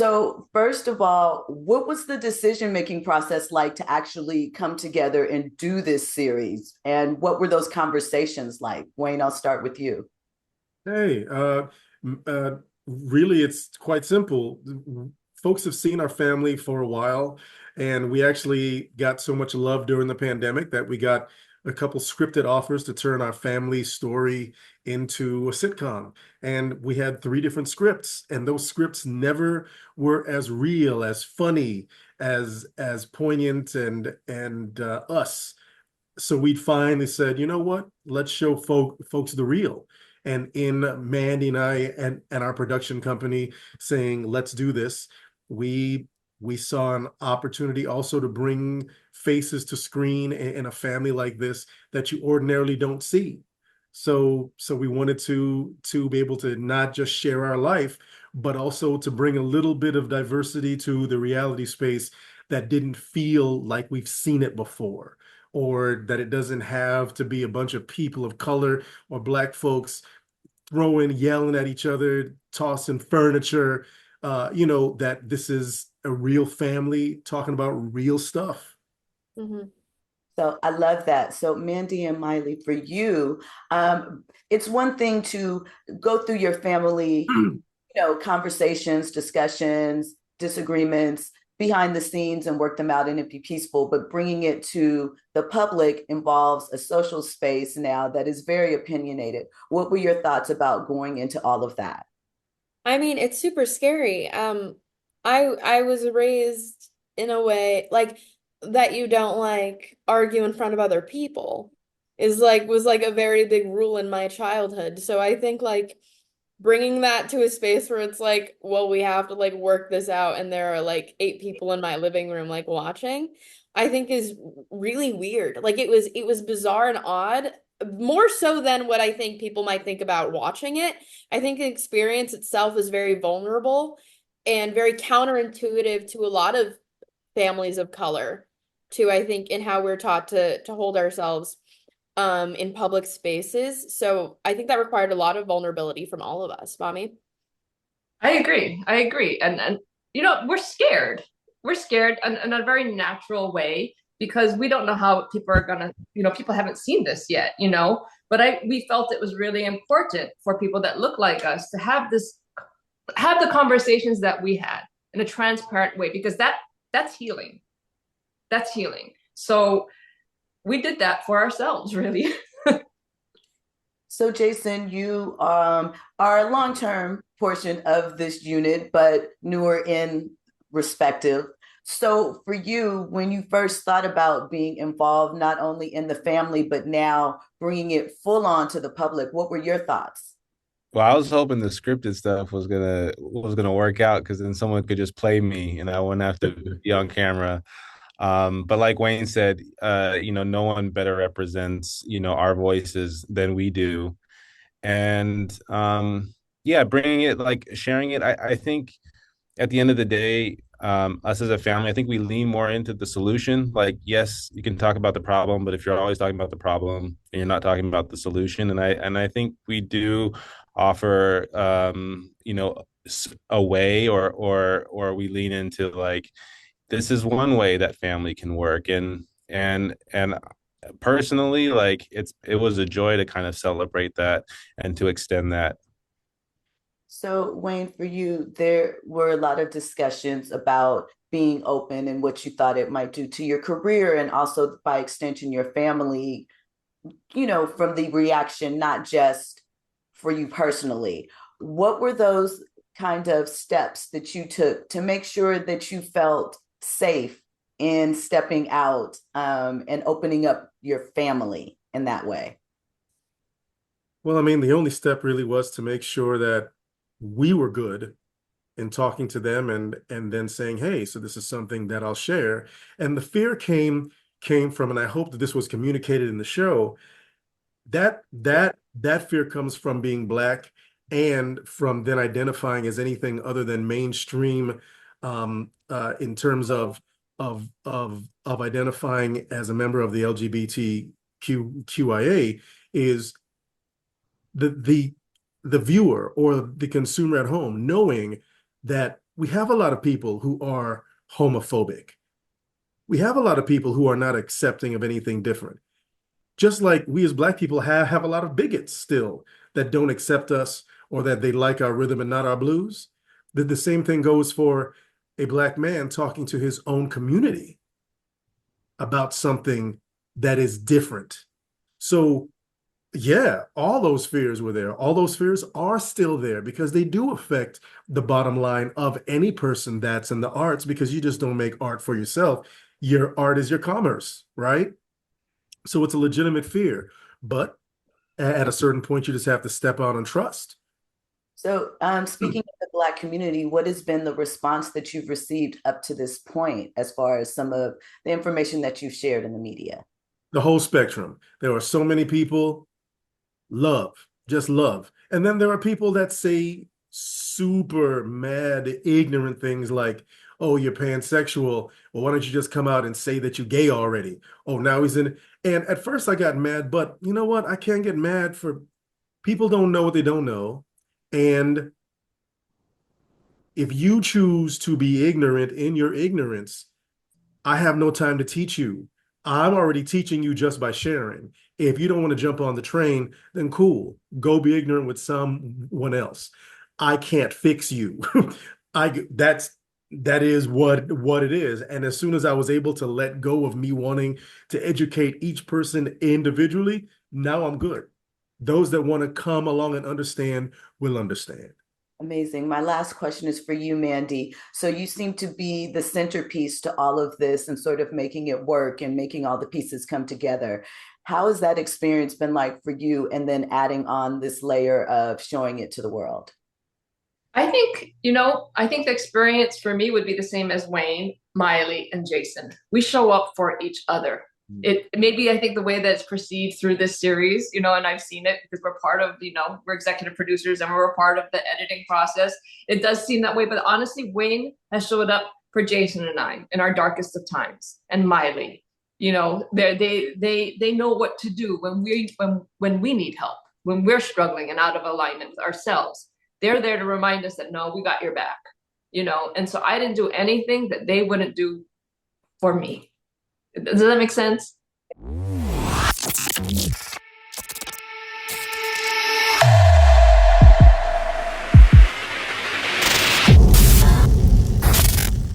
So, first of all, what was the decision-making process like to actually come together and do this series? And what were those conversations like? Wayne, I'll start with you. Hey, m- uh, really, it's quite simple. Folks have seen our family for a while, and we actually got so much love during the pandemic that we got a couple scripted offers to turn our family story into a sitcom. And we had three different scripts, and those scripts never were as real, as funny, as poignant, and us. So we finally said, you know what? Let's show folks the real. And in Mandy and I and our production company saying, let's do this, we we saw an opportunity also to bring faces to screen in a family like this that you ordinarily don't see. So we wanted to be able to not just share our life, but also to bring a little bit of diversity to the reality space that didn't feel like we've seen it before, or that it doesn't have to be a bunch of people of color or black folks throwing, yelling at each other, tossing furniture. That this is a real family talking about real stuff. Mhm. So I love that. So Mandy and Miley, for you, it's one thing to go through your family, conversations, discussions, disagreements behind the scenes and work them out and it be peaceful. But bringing it to the public involves a social space now that is very opinionated. What were your thoughts about going into all of that? I mean, it's super scary. I was raised in a way like that you don't like argue in front of other people is like was like a very big rule in my childhood. So I think like bringing that to a space where it's like, well, we have to like work this out and there are like eight people in my living room like watching, I think is really weird. Like it was bizarre and odd, more so than what I think people might think about watching it. I think the experience itself is very vulnerable and very counterintuitive to a lot of families of color, too, I think, in how we're taught to hold ourselves in public spaces. So I think that required a lot of vulnerability from all of us, Mommy. I agree. I agree. And we're scared. We're scared in a very natural way because we don't know how people are gonna, people haven't seen this yet. But we felt it was really important for people that look like us to have the conversations that we had in a transparent way because that's healing. That's healing. So we did that for ourselves, really. So, Jason, you are a long-term portion of this unit, but newer in respective. So, for you, when you first thought about being involved, not only in the family, but now bringing it full on to the public, what were your thoughts? Well, I was hoping the scripted stuff was gonna work out because then someone could just play me and I wouldn't have to be on camera. But like Wayne said, no one better represents, our voices than we do. And yeah, bringing it, like sharing it, I think at the end of the day, us as a family, I think we lean more into the solution. Like, yes, you can talk about the problem, but if you're always talking about the problem and you're not talking about the solution, and I think we do offer, a way, or we lean into like this is one way that family can work, and personally, like it was a joy to kind of celebrate that and to extend that. So, Wayne, for you, there were a lot of discussions about being open and what you thought it might do to your career and also by extension your family, from the reaction, not just for you personally. What were those kind of steps that you took to make sure that you felt safe in stepping out and opening up your family in that way? Well, I mean, the only step really was to make sure that we were good in talking to them and then saying, hey, so this is something that I'll share. And the fear came from, and I hope that this was communicated in the show, that fear comes from being black and from then identifying as anything other than mainstream, in terms of identifying as a member of the LGBTQIA, is the the viewer or the consumer at home knowing that we have a lot of people who are homophobic. We have a lot of people who are not accepting of anything different. Just like we as Black people have a lot of bigots still that don't accept us or that they like our rhythm and not our blues. The same thing goes for a Black man talking to his own community about something that is different. So yeah, all those fears were there. All those fears are still there because they do affect the bottom line of any person that's in the arts, because you just don't make art for yourself. Your art is your commerce, right? So it's a legitimate fear. But at a certain point, you just have to step out and trust. So, speaking of the Black community, what has been the response that you've received up to this point as far as some of the information that you've shared in the media? The whole spectrum. There are so many people, love, just love. And then there are people that say super mad, ignorant things like, oh, you're pansexual. Well, why don't you just come out and say that you're gay already? Oh, now he's in. And at first I got mad, but you know what? I can't get mad for people don't know what they don't know. And if you choose to be ignorant in your ignorance, I have no time to teach you. I'm already teaching you just by sharing. If you don't want to jump on the train, then cool. Go be ignorant with someone else. I can't fix you. That is what it is. And as soon as I was able to let go of me wanting to educate each person individually, now I'm good. Those that want to come along and understand will understand. Amazing. My last question is for you, Mandy. So you seem to be the centerpiece to all of this and sort of making it work and making all the pieces come together. How has that experience been like for you? And then adding on this layer of showing it to the world. I think, I think the experience for me would be the same as Wayne, Miley, and Jason. We show up for each other. It maybe I think the way that it's perceived through this series, and I've seen it because we're part of, we're executive producers and we're a part of the editing process. It does seem that way, but honestly, Wayne has showed up for Jason and I in our darkest of times, and Miley. They know what to do when we need help, when we're struggling and out of alignment with ourselves. They're there to remind us that no, we got your back, and so I didn't do anything that they wouldn't do for me. Does that make sense?